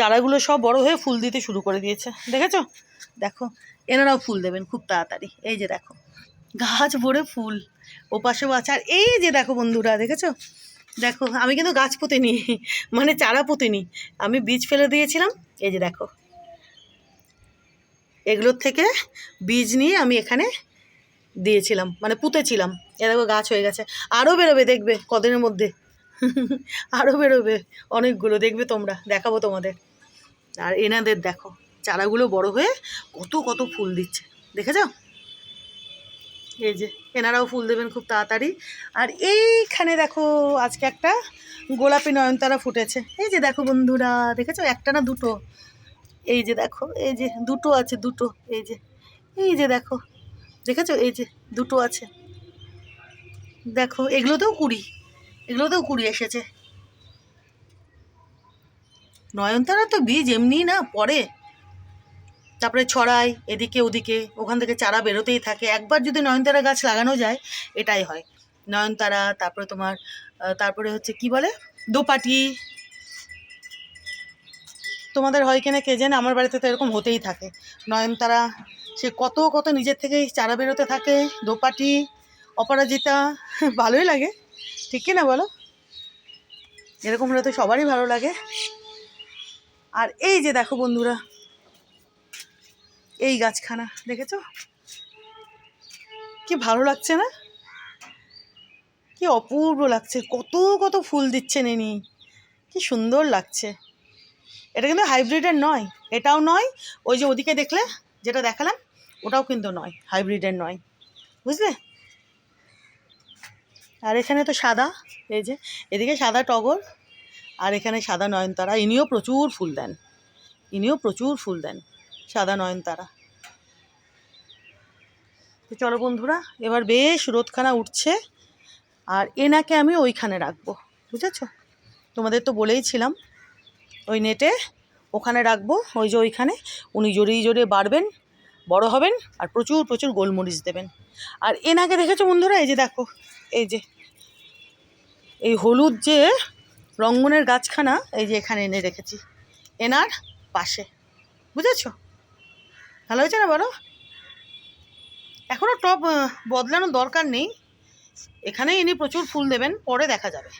চারাগুলো সব বড় হয়ে ফুল দিতে শুরু করে দিয়েছে, দেখেছো? দেখো এনারাও ফুল দেবেন খুব তাড়াতাড়ি। এই যে দেখো গাছ ভরে ফুল, ওপাশেও আছে। আর এই যে দেখো বন্ধুরা, দেখেছো? দেখো আমি কিন্তু গাছ পুঁতিনি, মানে চারা পুঁতিনি, আমি বীজ ফেলে দিয়েছিলাম। এই যে দেখো এগুলোর থেকে বীজ নিয়ে আমি এখানে দিয়েছিলাম, মানে পুঁতেছিলাম। এ দেখো গাছ হয়ে গেছে, আরও বেরোবে দেখবে কদিনের মধ্যে, আরও বেরোবে অনেকগুলো, দেখবে তোমরা, দেখাবো তোমাদের। আর এনাদের দেখো চারাগুলো বড় হয়ে কত কত ফুল দিচ্ছে, দেখেছো? এই যে এনারাও ফুল দেবেন খুব তাড়াতাড়ি। আর এইখানে দেখো আজকে একটা গোলাপি নয়নতারা ফুটেছে। এই যে দেখো বন্ধুরা, দেখেছো? একটা না দুটো, এই যে দেখো, এই যে দুটো আছে, দুটো, এই যে, এই যে দেখো, দেখেছো? এই যে দুটো আছে, দেখো এগুলোতেও কুড়ি এসেছে। নয়নতারা তো বীজ এমনি না পড়ে, তারপরে ছড়ায় এদিকে ওদিকে, ওখান থেকে চারা বেরোতেই থাকে। একবার যদি নয়নতারা গাছ লাগানো যায় এটাই হয়। নয়নতারা, তারপরে তোমার তারপরে হচ্ছে কি বলে, দোপাটি, তোমাদের হয় কিনা কে জানে, আমার বাড়িতে তো এরকম হতেই থাকে। নয়নতারা সে কত কত নিজের থেকেই চারা বেরোতে থাকে, দোপাটি, অপরাজিতা, ভালোই লাগে, ঠিক কি না বলো? এরকম হলে তো সবারই ভালো লাগে। আর এই যে দেখো বন্ধুরা, এই গাছখানা দেখেছো? কি ভালো লাগছে না? কি অপূর্ব লাগছে, কত কত ফুল দিচ্ছে নেনি, কি সুন্দর লাগছে। এটা কিন্তু হাইব্রিডের নয়, এটাও নয়, ওই যে ওদিকে দেখলে যেটা দেখালাম ওটাও কিন্তু নয়, হাইব্রিডের নয়, বুঝলে? আর এখানে তো সাদা, এই যে এদিকে সাদা টগর, আর এখানে সাদা নয়নতারা। ইনিও প্রচুর ফুল দেন, সাদা নয়নতারা। তো চলো বন্ধুরা, এবার বেশ রোদখানা উঠছে, আর এনাকে আমি ওইখানে রাখবো, বুঝেছো? তোমাদের তো বলেইছিলাম ওই নেটে ওখানে রাখবো, ওই যে ওইখানে। উনি জড়িয়ে জড়িয়ে বাড়বেন, বড় হবেন, আর প্রচুর প্রচুর গোলমরিচ দেবেন। আর এনাকে দেখেছো বন্ধুরা? এই যে দেখো, এই যে এই হলুদ যে রঙ্গনের গাছখানা, এই যে এখানে এনে রেখেছি এনার পাশে, বুঝেছো? ভালো হয়েছে না বলো? এখনও টব বদলানোর দরকার নেই, এখানেই ইনি প্রচুর ফুল দেবেন, পরে দেখা যাবে।